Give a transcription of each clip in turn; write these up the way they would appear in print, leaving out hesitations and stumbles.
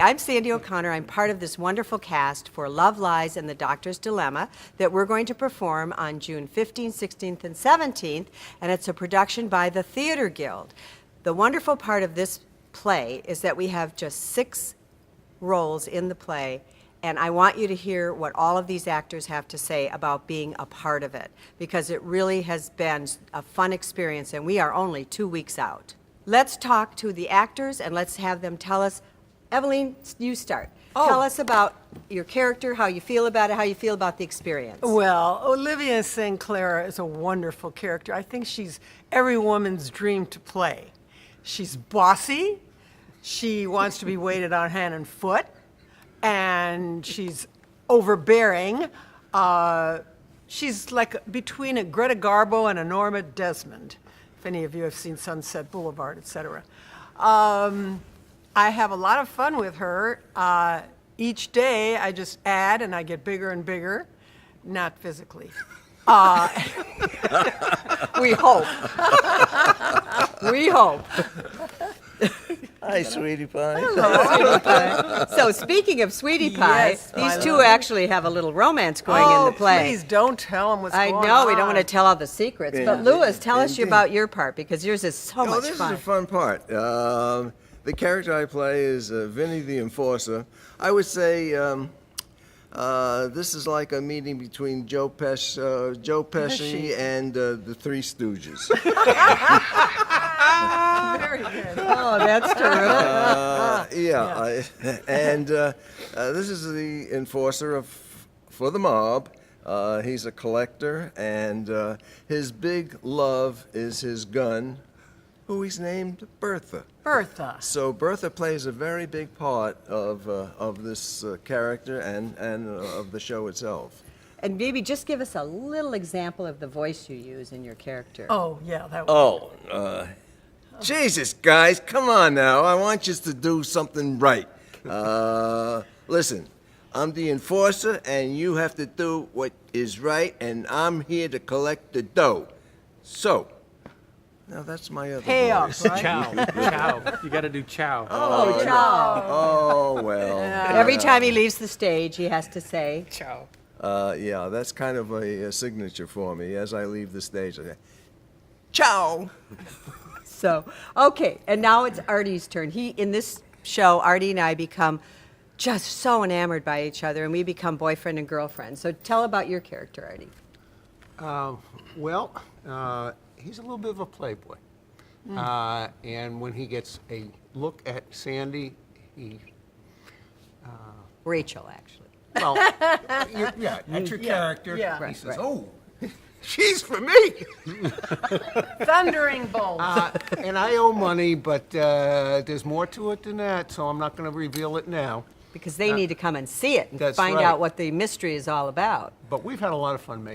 I'm Sandy O'Connor. I'm part of this wonderful cast for Love Lies and the Doctor's Dilemma that we're going to perform on June 15th, 16th, and 17th, and it's a production by the Theater Guild. The wonderful part of this play is that we have just 6 roles in the play, and I want you to hear what all of these actors have to say about being a part of it, because it really has been a fun experience, and we are only 2 weeks out. Let's talk to the actors and let's have them tell us. Evelyn, you start. Tell us about your character, how you feel about it, how you feel about the experience. Well, Olivia St. Clair is a wonderful character. I think she's every woman's dream to play. She's bossy. She wants to be waited on hand and foot. And she's overbearing. She's like between a Greta Garbo and a Norma Desmond, if any of you have seen Sunset Boulevard, etc. I have a lot of fun with her. Each day I just add and I get bigger and bigger, not physically. We hope. We hope. Hi, Sweetie Pie. Sweetie Pie. So speaking of Sweetie Pie, Yes, these two actually have a little romance going in the play. Please don't tell them what's I going on. know, we don't want to tell all the secrets. Yeah. But Louis, tell us Indeed. about your part, because yours is so much This fun. is a fun part. The character I play is Vinny the Enforcer. I would say this is like a meeting between Joe Pesci and the Three Stooges. Very good. Oh, that's terrific. This is the enforcer for the mob. He's a collector, and his big love is his gun, who he's named Bertha. Bertha. So Bertha plays a very big part of this character and of the show itself. And maybe just give us a little example of the voice you use in your character. Oh, yeah, that was. Jesus, guys, come on now. I want you to do something right. Listen, I'm the enforcer, and you have to do what is right, and I'm here to collect the dough. So, now that's my other Payoff, voice. right? Chow. Chow. You got to do chow. Oh, ciao. Oh, well. Every time he leaves the stage, he has to say, Chow. Yeah, that's kind of a signature for me. As I leave the stage, I say, ciao. so. Okay, and now it's Artie's turn. In this show, Artie and I become just so enamored by each other, and we become boyfriend and girlfriend. So tell about your character, Artie. He's a little bit of a playboy. And when he gets a look at Sandy, he, Rachel, actually. well, that's your character. yeah. He Right, says, right. oh, she's for me. Thundering bolts. And I owe money, but there's more to it than that, so I'm not going to reveal it now. Because they need to come and see it and That's find right. out what the mystery is all about. But we've had a lot of fun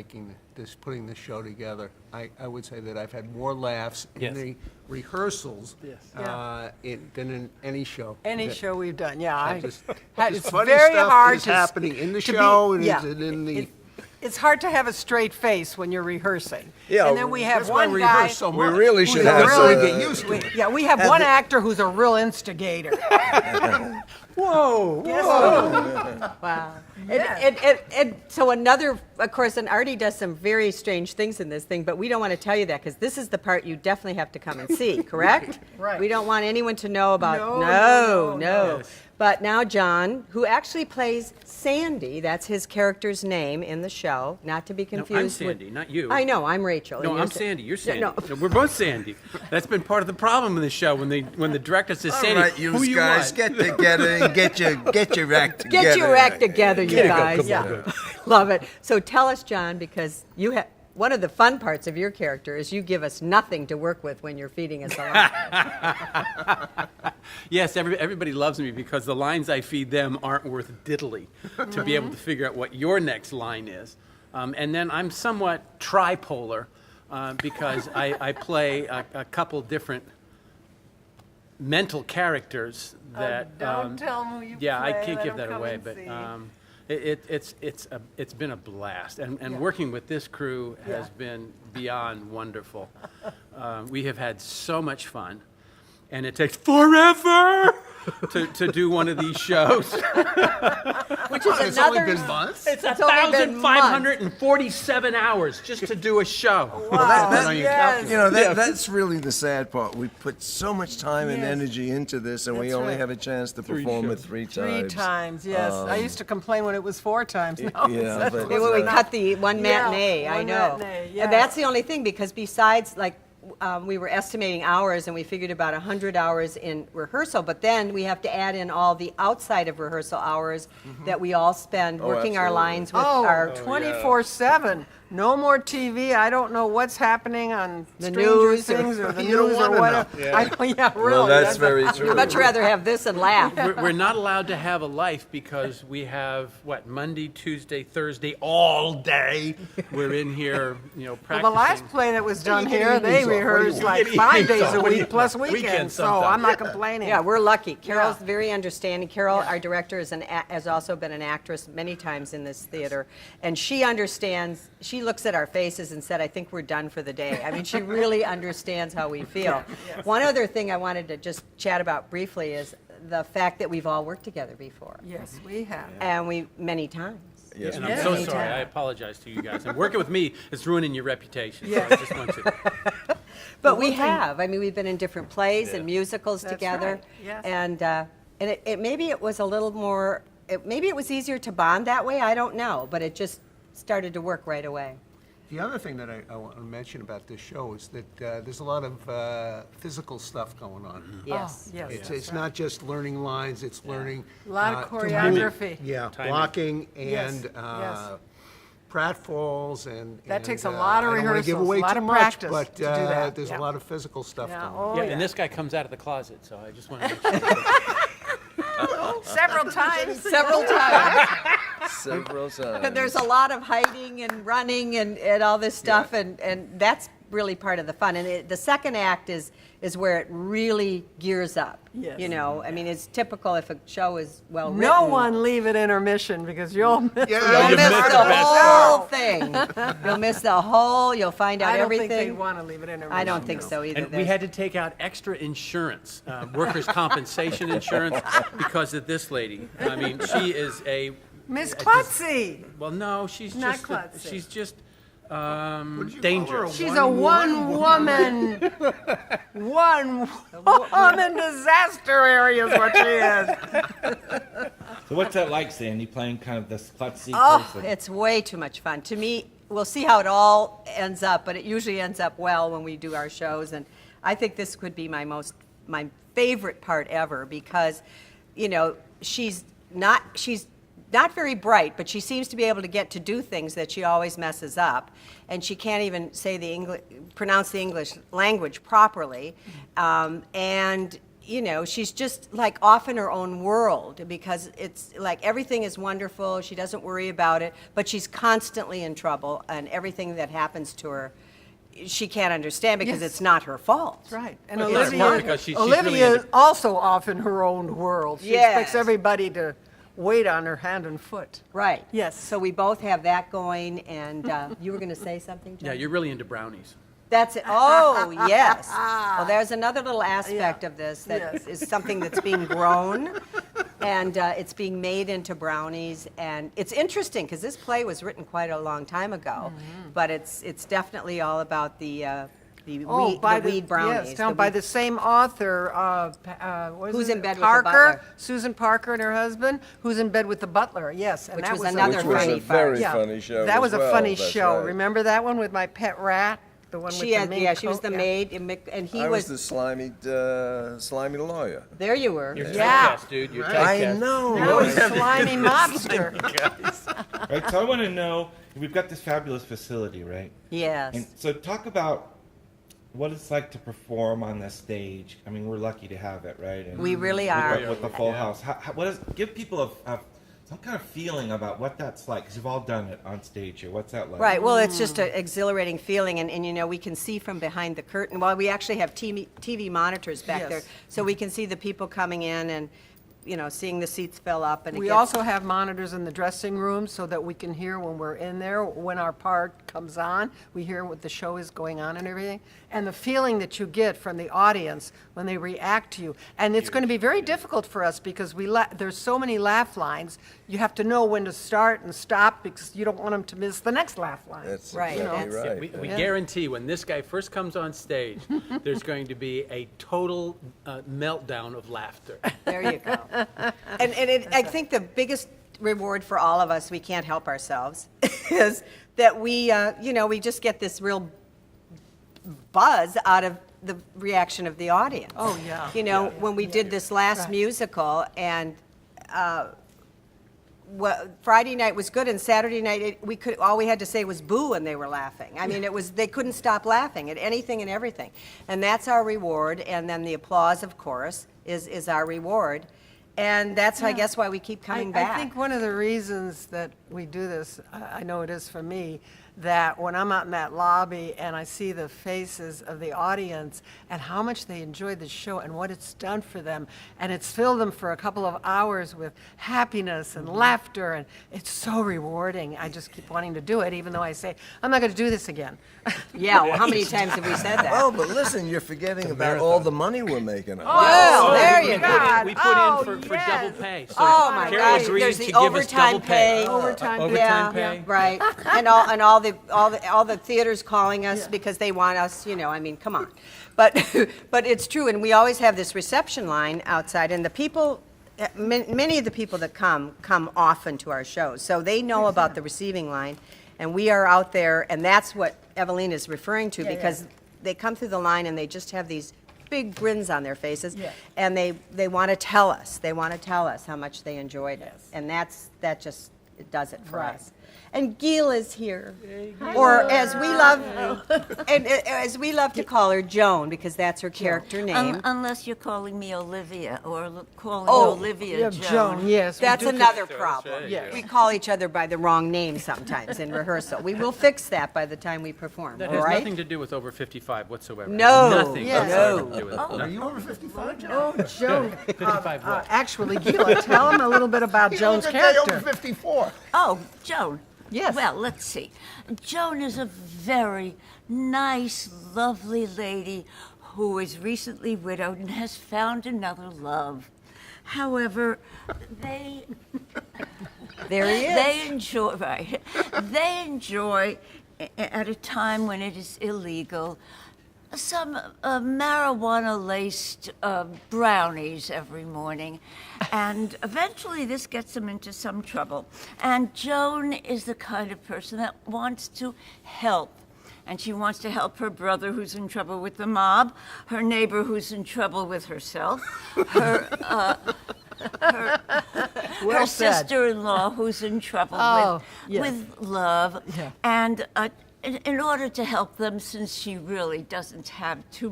putting this show together. I would say that I've had more laughs in the rehearsals than in any show. Any That- show we've done, yeah. Just It's funny very stuff hard is to happening in the to be- show and yeah. in the. It's hard to have a straight face when you're rehearsing. Yeah, and then we have That's why one we guy. rehearse so We much. really should who's a have really get used to it. Yeah, we have one actor who's a real instigator. Whoa! Wow. Yeah. And so another, of course, and Artie does some very strange things in this thing, but we don't want to tell you that because this is the part you definitely have to come and see, correct? Right. We don't want anyone to know about, No. no. But now John, who actually plays Sandy, that's his character's name in the show, not to be confused I'm with... Sandy, not you. I know, I'm Rachel. No, and you're I'm Sandy. You're Sandy. No. No, we're both Sandy. That's been part of the problem in the show when the director says, All Sandy, right, who you you guys, want? get together and get your act together. Get your act together, you Get it, go, guys. come on. Love it. So tell us, John, because you have one of the fun parts of your character is you give us nothing to work with when you're feeding us along. Yes, everybody loves me because the lines I feed them aren't worth diddly to be able to figure out what your next line is. And then I'm somewhat tripolar because I play a couple different mental characters that. Don't tell them who you Yeah, I play, can't let give 'em that come away, and but see. it's been a blast, and Yeah. working with this crew has Yeah. been beyond wonderful. We have had so much fun, and it takes forever to do one of these shows. Which is It's only another. been months? It's only been 1,547 hours just to do a show. Well, yes. you know, that's really the sad part. We put so much time and energy into this, and we That's only right. have a chance to perform it shows. 3 3 times. times, yes. I used to complain when it was 4 times. No, yeah, but- When we cut the one Yeah, matinee, I one know. matinee, yeah. And that's the only thing, because besides, like, we were estimating hours, and we figured about 100 hours in rehearsal, but then we have to add in all the outside of rehearsal hours that we all spend working our absolutely. lines with Oh, our 24/7. No more TV. I don't know what's happening on The Stranger news or- Things or the You don't news or wanna whatever. know. Yeah, really. Well, that's very true. I'd much rather have this and laugh. We're not allowed to have a life because we have, what, Monday, Tuesday, Thursday, all day. We're in here, Well, practicing. the last play that was done you get here, they evenings off. What do you rehearsed want? like You get 5 evenings days off. a What do you week plus want? weekends, Weekends so sometimes. I'm not complaining. Yeah, we're lucky. Carol's Yeah. very understanding. Carol, our director, has also been an actress many times in this theater, and she understands. She looks at our faces and said, "I think we're done for the day." I mean, she really understands how we feel. One other thing I wanted to just chat about briefly is the fact that we've all worked together before, Yes, we have. and many times. Yes, And we I'm Yeah. so Anytime. sorry. I apologize to you guys. And working with me is ruining your reputation. So I just want you to. But we have. I mean, we've been in different plays and musicals That's together. right, yes. And it maybe it was a little more. Maybe it was easier to bond that way. I don't know, but it just started to work right away. The other thing that I want to mention about this show is that there's a lot of physical stuff going on. Yes. Oh, yes. It's not just learning lines, it's learning. A lot of to move. choreography. Yeah, Timing. blocking Yes, and yes. pratfalls and. That takes and, a lot of I don't wanna give rehearsals, away a lot too of much, practice but to do that, there's yeah. a lot of physical stuff Yeah, going on. oh, Yeah, yeah. and this guy comes out of the closet, so I just want to make sure. Several times. Several times. several times. There's a lot of hiding and running and all this stuff, and that's really part of the fun. And the second act is where it really gears up. Yes. I mean, it's typical if a show is well written. No one leave at intermission because you'll miss You'll You miss missed the the best whole thing. You'll miss the whole. You'll find out I don't everything. think they want to leave at intermission. I don't think no. so either. And we had to take out extra insurance, workers' compensation insurance, because of this lady. I mean, she is a. Miss a dis- Klutzy. Well, no, she's Not just. klutzy. She's just Would you call her dangerous. She's a one-woman disaster area is what she is. So what's that like, Sandy, playing kind of this klutzy Oh, person? it's way too much fun. To me, we'll see how it all ends up, but it usually ends up well when we do our shows. And I think this could be my favorite part ever because, she's not very bright, but she seems to be able to get to do things that she always messes up, and she can't even pronounce the English language properly, and she's just like off in her own world because it's like everything is wonderful. She doesn't worry about it, but she's constantly in trouble, and everything that happens to her, she can't understand because Yes. it's not her fault. Right. And Well, it's not her fault because she's really Olivia into- is also off in her own world. She Yes. expects everybody to wait on her hand and foot. Right. Yes. So we both have that going, and you were going to say something, John? Yeah, you're really into brownies. That's it. Oh, yes. Well, there's another little aspect of this that Yes. is something that's being grown, and it's being made into brownies. And it's interesting because this play was written quite a long time ago, but it's definitely all about the weed brownies. Yes, down the by weed- the same author. What is Who's it? in Bed with the Parker, Butler. Susan Parker and her husband. Who's in bed with the butler? Yes, and Which that was was another Which was funny a very yeah, funny show. That as was a well, funny that's show. right. Remember that one with my pet rat, the one She with the had, mink yeah, she was coat? the Yeah. maid, and he I was. was the slimy lawyer. There you were. You're Yeah. typecast, dude. You're I typecast. know. That was slimy mobster. Right, so I want to know, we've got this fabulous facility, right? Yes. And so talk about what it's like to perform on this stage. I mean, we're lucky to have it, right? And We really with are. the- With the full house. Give people some kind of feeling about what that's like, because you've all done it on stage here. What's that like? Right. Well, it's just an exhilarating feeling, and we can see from behind the curtain. Well, we actually have TV monitors back Yes. there, so we can see the people coming in, and seeing the seats fill up, and it We gets- also have monitors in the dressing room so that we can hear when we're in there, when our part comes on, we hear what the show is going on and everything. And the feeling that you get from the audience when they react to you. And it's going to be very difficult for us because there's so many laugh lines. You have to know when to start and stop because you don't want them to miss the next laugh line. That's Right, exactly that's- right. We guarantee when this guy first comes on stage, there's going to be a total meltdown of laughter. There you go. And I think the biggest reward for all of us, we can't help ourselves, is that we just get this real buzz out of the reaction of the audience. Oh, yeah. When we did this last musical, and Friday night was good, and Saturday night all we had to say was boo, and they were laughing. I mean, they couldn't stop laughing at anything and everything, and that's our reward. And then the applause, of course, is our reward, and that's I guess why we keep coming back. I think one of the reasons that we do this, I know it is for me, that when I'm out in that lobby and I see the faces of the audience and how much they enjoyed the show and what it's done for them, and it's filled them for a couple of hours with happiness and laughter, and it's so rewarding. I just keep wanting to do it, even though I say, I'm not going to do this again. Yeah, well, how many times have we said that? Oh, but listen, you're forgetting about all the money we're making. Well, there you We go. put in for double pay. So Oh, my Carol gosh, agreed there's to the give us overtime double pay. pay. Overtime Overtime Yeah, pay. right. And all the theaters calling us because they want us, I mean, come on. But it's true, and we always have this reception line outside, and the people, many of the people that come often to our shows, so they know about the receiving line, and we are out there, and that's what Evelyn is referring to, because they come through the line and they just have these big grins on their faces, and they want to tell us. They want to tell us how much they enjoyed it, and that just it does it for us. And Gil is here, or as we love to call her, Joan, because that's her character name. Unless you're calling me Olivia or calling Oh, Olivia Joan, yes. we That's do another Sarah, problem. Yes. We call each other by the wrong name sometimes in rehearsal. We will fix that by the time we perform. That all has right? nothing to do with over 55 whatsoever. No. Nothing Yes. whatsoever to do with it. Are you over 55, John? Oh, Joan. 55 what? Actually, Gila, tell them a little bit about Joan's character. 54. Oh, Joan. Yes. Well, let's see. Joan is a very nice, lovely lady who is recently widowed and has found another love. However, they There he is. They enjoy, right? They enjoy, at a time when it is illegal, some marijuana-laced brownies every morning. And eventually this gets them into some trouble. And Joan is the kind of person that wants to help. And she wants to help her brother who's in trouble with the mob, her neighbor who's in trouble with herself, her Well said. sister-in-law who's in trouble Oh, yes. with love. Yeah. And in order to help them, since she really doesn't have too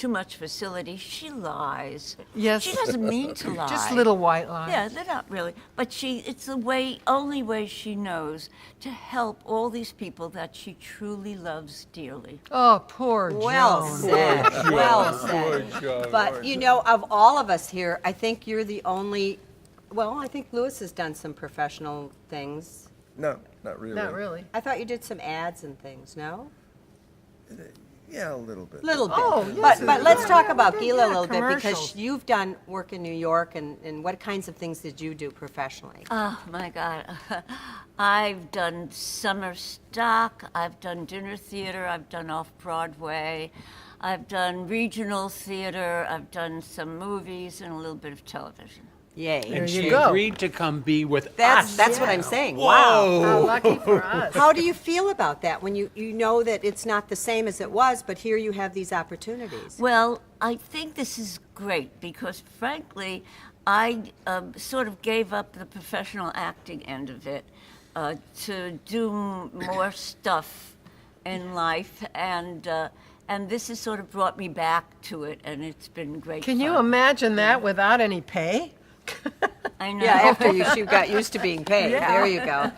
much facility, she lies. Yes. She doesn't mean to lie. Just little white lies. Yeah, they're not really. But it's the only way she knows to help all these people that she truly loves dearly. Oh, poor Well Joan. said. Well said. But of all of us here, I think you're the only. Well, I think Louis has done some professional things. No, not really. Not really. I thought you did some ads and things. No. Yeah, a little bit. Little bit. Oh, yes, but let's talk about yeah, Gila a little bit, because commercials. you've done work in New York, and what kinds of things did you do professionally? Oh, my God. I've done summer stock, I've done dinner theater, I've done off-Broadway, I've done regional theater, I've done some movies, and a little bit of television. Yay. There She you go. agreed to come be with That's us. what I'm saying. Wow. How lucky for us. How do you feel about that when you know that it's not the same as it was, but here you have these opportunities? Well, I think this is great because, frankly, I sort of gave up the professional acting end of it to do more stuff in life, and this has sort of brought me back to it, and it's been great. Can you fun. imagine that without any pay? I know. Yeah, after you got used to being paid. There you go.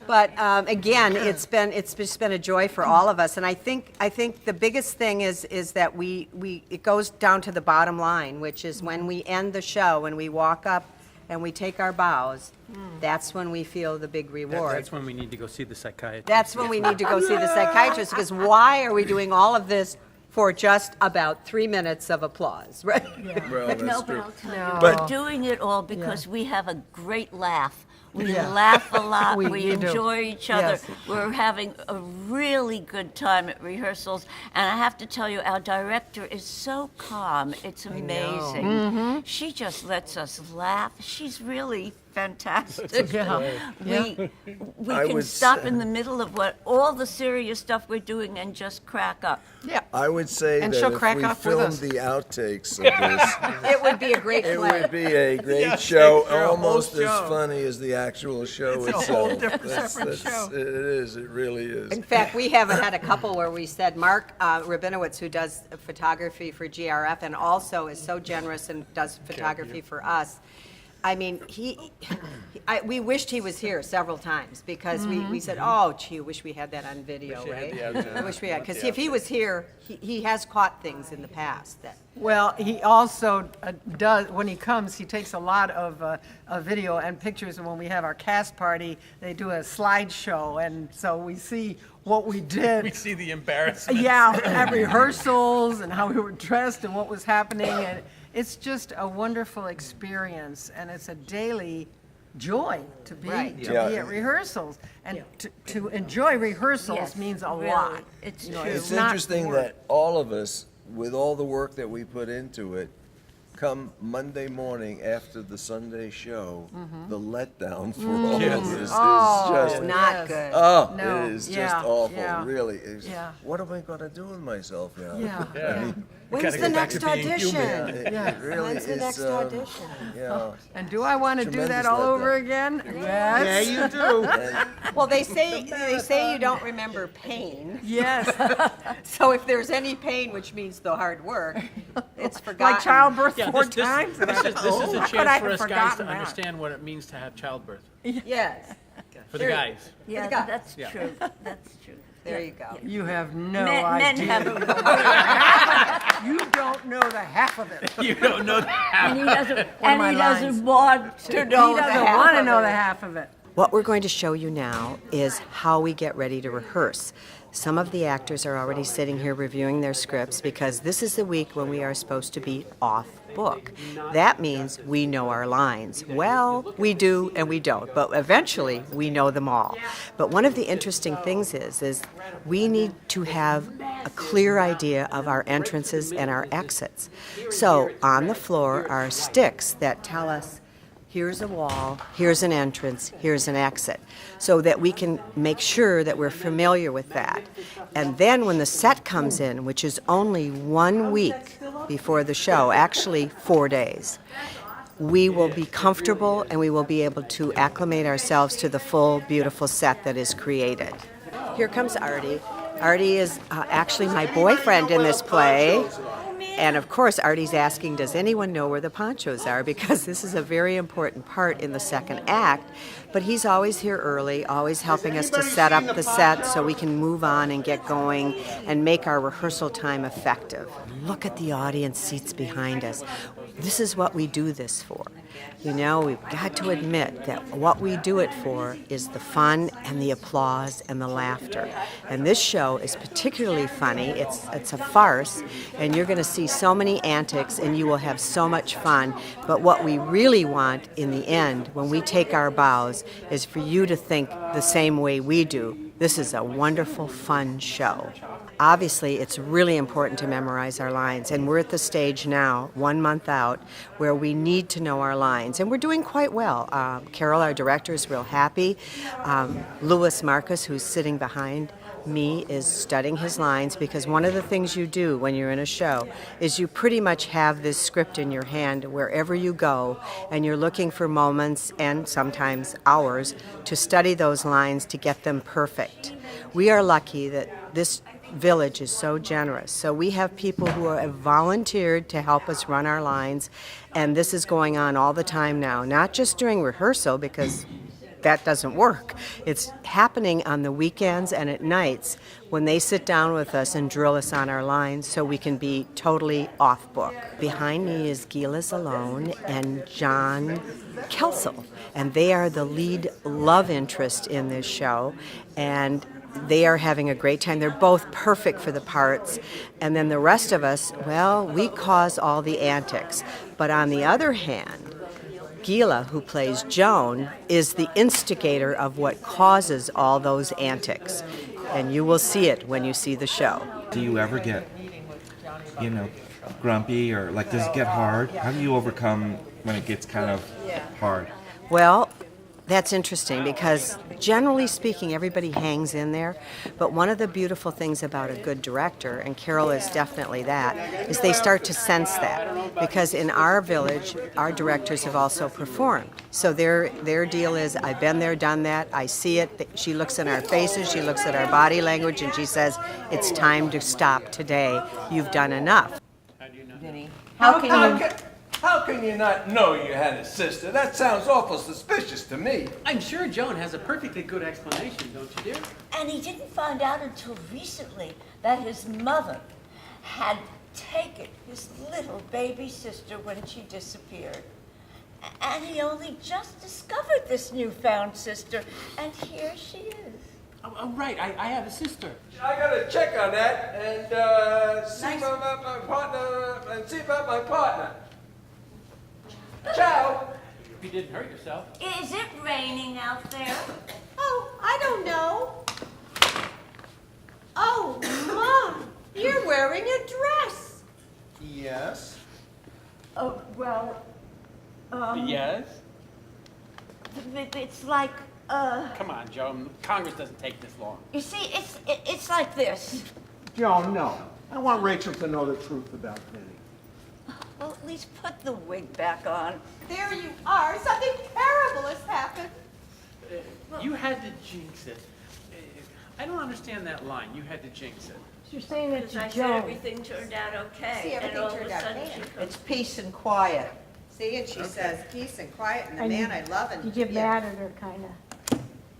But again, it's just been a joy for all of us, and I think the biggest thing is that it goes down to the bottom line, which is when we end the show and we walk up and we take our bows, that's when we feel the big reward. That's when we need to go see the psychiatrist. That's when we need to go see the psychiatrist, because why are we doing all of this for just about 3 minutes of applause, right? Well, But no, that's but true. I'll tell you, But- we're doing it all because we have a great laugh. We laugh a lot. We We do. enjoy each other. Yes. We're having a really good time at rehearsals. And I have to tell you, our director is so calm. It's amazing. Mm-hmm. She just lets us laugh. She's really fantastic. We I can would stop say- in the middle of all the serious stuff we're doing and just crack up. Yeah. I would say And that she'll if crack we up with filmed us. the outtakes of this, It would be a great it play. would be a great show, a whole almost as show. funny as the actual show It's a itself. whole different separate show. It is. It really is. In fact, we haven't had a couple where we said, Mark Rabinowitz, who does photography for GRF and also is so generous and does photography for us, I mean, we wished he was here several times because we said, oh, gee, wish we had that on video, right? I wish we had, because if he was here, he has caught things in the past that. Well, he also does, when he comes, he takes a lot of video and pictures, and when we have our cast party, they do a slideshow, and so we see what we did. We see the embarrassment. Yeah, at rehearsals, and how we were dressed, and what was happening, and it's just a wonderful experience, and it's a daily joy to be Right. to Yeah. be at rehearsals, and to enjoy rehearsals Yes, means a really. lot. It's You know, true. It's not interesting work. that all of us, with all the work that we put into it, come Monday morning after the Sunday show, the letdown for all of this is just, Not Yes. good. oh, No, it is just yeah, awful, yeah. really. It's, Yeah. what am I gonna do with myself now? Yeah, I yeah. mean, When's the next audition? it really When's the is, next audition? yeah. And do I want to do Tremendous that all letdown. over again? Yes. you do. Well, they say you don't remember pain. Yes. So if there's any pain, which means the hard work, it's forgotten. Like childbirth Yeah, 4 this times? is a Could I chance have for us guys forgotten to that? understand what it means to have childbirth. Yes, For the guys. Yeah, guy. that's Yeah. true. That's true. there you go. You have no Men idea. have, You don't know the half of it. You don't know that. and he doesn't, One of my and he lines. doesn't want to know He the doesn't half want to of know it. the half of it. What we're going to show you now is how we get ready to rehearse. Some of the actors are already sitting here reviewing their scripts because this is the week when we are supposed to be off book. That means we know our lines. Well, we do and we don't, but eventually we know them all. But one of the interesting things is we need to have a clear idea of our entrances and our exits. So on the floor are sticks that tell us here's a wall, here's an entrance, here's an exit, so that we can make sure that we're familiar with that. And then when the set comes in, which is only 1 week before the show, actually 4 days, we will be comfortable and we will be able to acclimate ourselves to the full, beautiful set that is created. Here comes Artie. Artie is actually my boyfriend in this play. And of course, Artie's asking, does anyone know where the ponchos are? Because this is a very important part in the second act. But he's always here early, always helping us to set up the set so we can move on and get going and make our rehearsal time effective. Look at the audience seats behind us. This is what we do this for. You know, we've got to admit that what we do it for is the fun and the applause and the laughter. And this show is particularly funny. It's a farce, and you're going to see so many antics, and you will have so much fun. But what we really want in the end, when we take our bows, is for you to think the same way we do. This is a wonderful, fun show. Obviously, it's really important to memorize our lines, and we're at the stage now, 1 month out, where we need to know our lines, and we're doing quite well. Carol, our director, is real happy. Louis Marcus, who's sitting behind me, is studying his lines, because one of the things you do when you're in a show is you pretty much have this script in your hand wherever you go, and you're looking for moments and sometimes hours to study those lines to get them perfect. We are lucky that this village is so generous. So we have people who have volunteered to help us run our lines, and this is going on all the time now, not just during rehearsal, because that doesn't work. It's happening on the weekends and at nights when they sit down with us and drill us on our lines so we can be totally off book. Behind me is Gila Zalone and John Kelsel, and they are the lead love interest in this show, and they are having a great time. They're both perfect for the parts. And then the rest of us, well, we cause all the antics. But on the other hand, Gila, who plays Joan, is the instigator of what causes all those antics. And you will see it when you see the show. Do you ever get, grumpy, or like, does it get hard? How do you overcome when it gets kind of hard? Well, that's interesting because generally speaking, everybody hangs in there. But one of the beautiful things about a good director, and Carol is definitely that, is they start to sense that. Because in our village, our directors have also performed. So their deal is, I've been there, done that, I see it. She looks in our faces, she looks at our body language, and she says, it's time to stop today. You've done enough. How can you not know you had a sister? That sounds awful suspicious to me. I'm sure Joan has a perfectly good explanation, don't you, dear? And he didn't find out until recently that his mother had taken his little baby sister when she disappeared. And he only just discovered this newfound sister, and here she is. Oh, right, I have a sister. I gotta check on that and see about my partner. Ciao. You didn't hurt yourself. Is it raining out there? Oh, I don't know. Oh, Mom, you're wearing a dress. Yes. Oh, well, Yes? it's like, Come on, Joan. Congress doesn't take this long. you see, it's like this. Joan, no. I want Rachel to know the truth about Vinny. Well, at least put the wig back on. There you are. Something terrible has happened. You had to jinx it. I don't understand that line. You had to jinx it. You're saying it Because I said everything turned out okay. and all of a sudden she comes. It's peace and quiet. See, and she says peace and quiet, and the man I love and You get mad at her, kind of.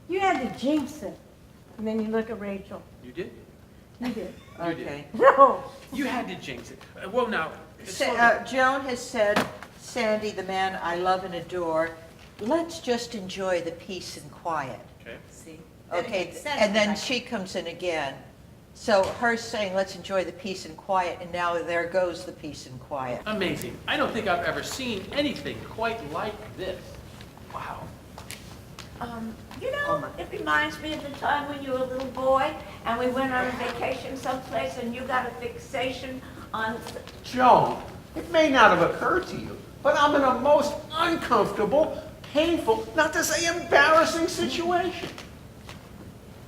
You had to jinx it. And then you look at Rachel. You did? You did. You did. Okay. No. You had to jinx it. Well, now. Joan has said, Sandy, the man I love and adore, let's just enjoy the peace and quiet. Okay. See? Okay, and then she comes in again. So her saying, let's enjoy the peace and quiet, and now there goes the peace and quiet. Amazing. I don't think I've ever seen anything quite like this. Wow. It reminds me of the time when you were a little boy and we went on a vacation someplace and you got a fixation on. Joan, it may not have occurred to you, but I'm in a most uncomfortable, painful, not to say embarrassing situation.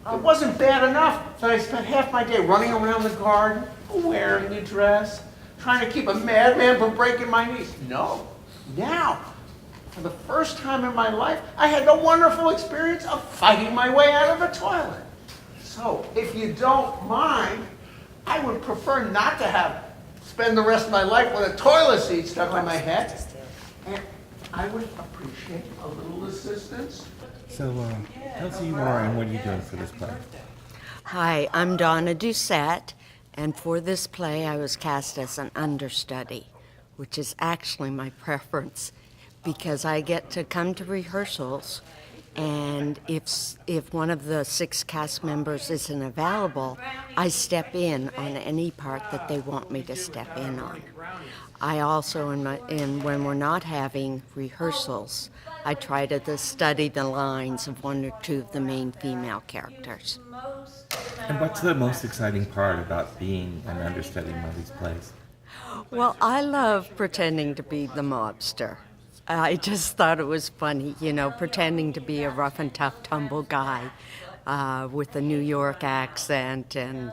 It wasn't bad enough that I spent half my day running around the garden, wearing a dress, trying to keep a madman from breaking my knees. No. Now, for the first time in my life, I had the wonderful experience of fighting my way out of a toilet. So, if you don't mind, I would prefer not to spend the rest of my life with a toilet seat stuck on my head. And I would appreciate a little assistance. So, tell us who you are and what are you doing for this play? Hi, I'm Donna Doucette, and for this play I was cast as an understudy, which is actually my preference because I get to come to rehearsals, and if one of the 6 cast members isn't available, I step in on any part that they want me to step in on. I also, when we're not having rehearsals, I try to study the lines of 1 or 2 of the main female characters. And what's the most exciting part about being an understudy in one of these plays? Well, I love pretending to be the mobster. I just thought it was funny, pretending to be a rough and tough tumble guy with a New York accent and,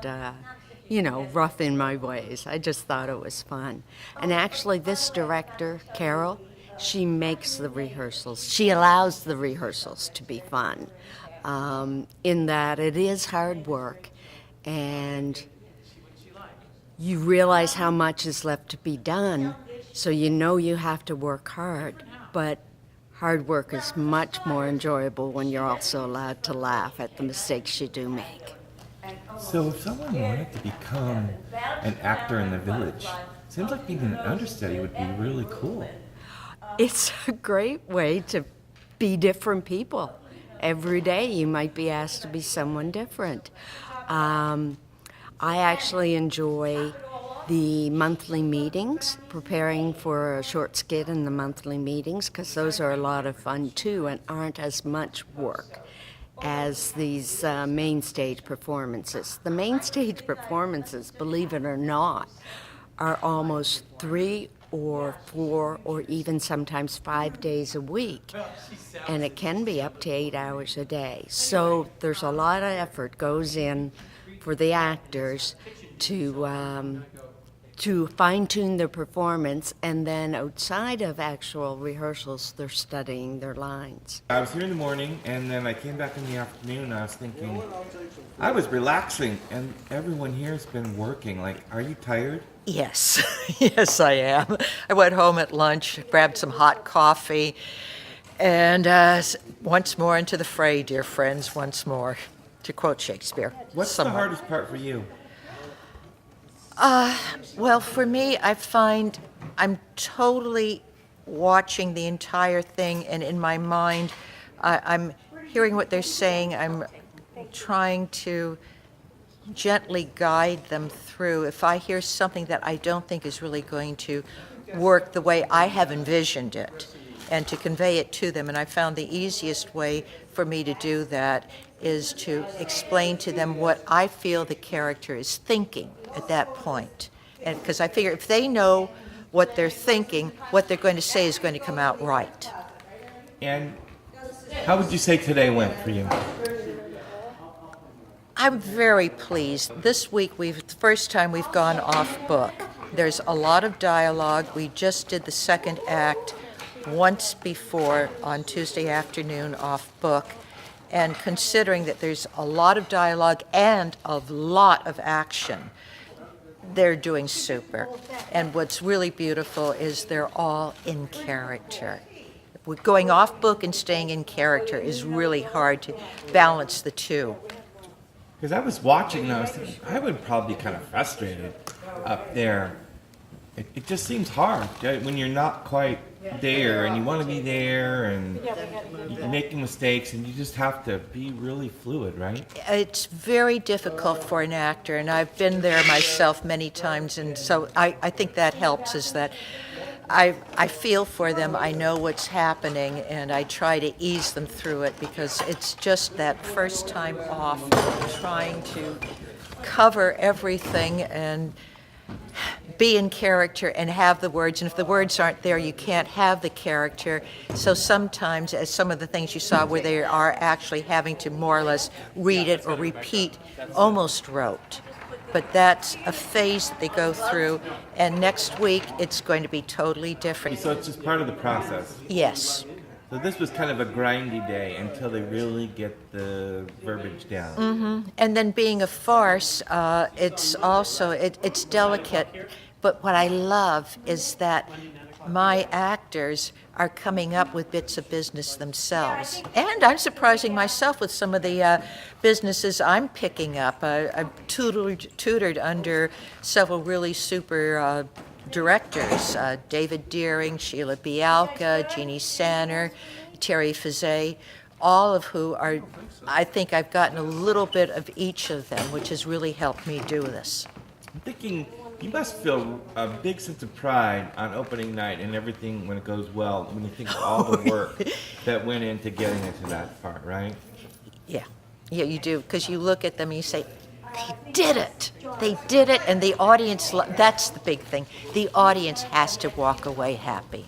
rough in my ways. I just thought it was fun. And actually, this director, Carol, she makes the rehearsals. She allows the rehearsals to be fun, in that it is hard work, and you realize how much is left to be done, so you know you have to work hard. But hard work is much more enjoyable when you're also allowed to laugh at the mistakes you do make. So if someone wanted to become an actor in the Village, seems like being an understudy would be really cool. It's a great way to be different people. Every day you might be asked to be someone different. I actually enjoy the monthly meetings, preparing for a short skit in the monthly meetings, because those are a lot of fun too and aren't as much work as these main stage performances. The main stage performances, believe it or not, are almost 3 or 4 or even sometimes 5 days a week. And it can be up to 8 hours a day. So there's a lot of effort goes in for the actors to fine-tune their performance, and then outside of actual rehearsals, they're studying their lines. I was here in the morning, and then I came back in the afternoon, and I was thinking, I was relaxing, and everyone here has been working. Like, are you tired? Yes, yes, I am. I went home at lunch, grabbed some hot coffee, and once more into the fray, dear friends, once more, to quote Shakespeare. What's the hardest part for you? Well, for me, I find I'm totally watching the entire thing, and in my mind, I'm hearing what they're saying. I'm trying to gently guide them through. If I hear something that I don't think is really going to work the way I have envisioned it, and to convey it to them. And I found the easiest way for me to do that is to explain to them what I feel the character is thinking at that point. And because I figure if they know what they're thinking, what they're going to say is going to come out right. And how would you say today went for you? I'm very pleased. This week, the first time we've gone off book. There's a lot of dialogue. We just did the second act once before on Tuesday afternoon off book. And considering that there's a lot of dialogue and a lot of action, they're doing super. And what's really beautiful is they're all in character. Going off book and staying in character is really hard to balance the two. Because I was watching and I was thinking, I would probably be kind of frustrated up there. It just seems hard when you're not quite there and you want to be there and you're making mistakes and you just have to be really fluid, right? It's very difficult for an actor, and I've been there myself many times, and so I think that helps, is that I feel for them, I know what's happening, and I try to ease them through it, because it's just that first time off, trying to cover everything and be in character and have the words, and if the words aren't there, you can't have the character. So sometimes, as some of the things you saw where they are actually having to more or less read it or repeat, almost rote. But that's a phase that they go through, and next week it's going to be totally different. So it's just part of the process. Yes. So this was kind of a grindy day until they really get the verbiage down. And then being a farce, it's also, it's delicate, but what I love is that my actors are coming up with bits of business themselves. And I'm surprising myself with some of the businesses I'm picking up. I've tutored under several really super directors, David Deering, Sheila Bialka, Jeannie Sanner, Terry Fizet, all of who are, I think I've gotten a little bit of each of them, which has really helped me do this. I'm thinking you must feel a big sense of pride on opening night and everything when it goes well, when you think of all the work that went into getting into that part, right? Yeah, you do, because you look at them and you say, they did it. They did it, and the audience, that's the big thing. The audience has to walk away happy.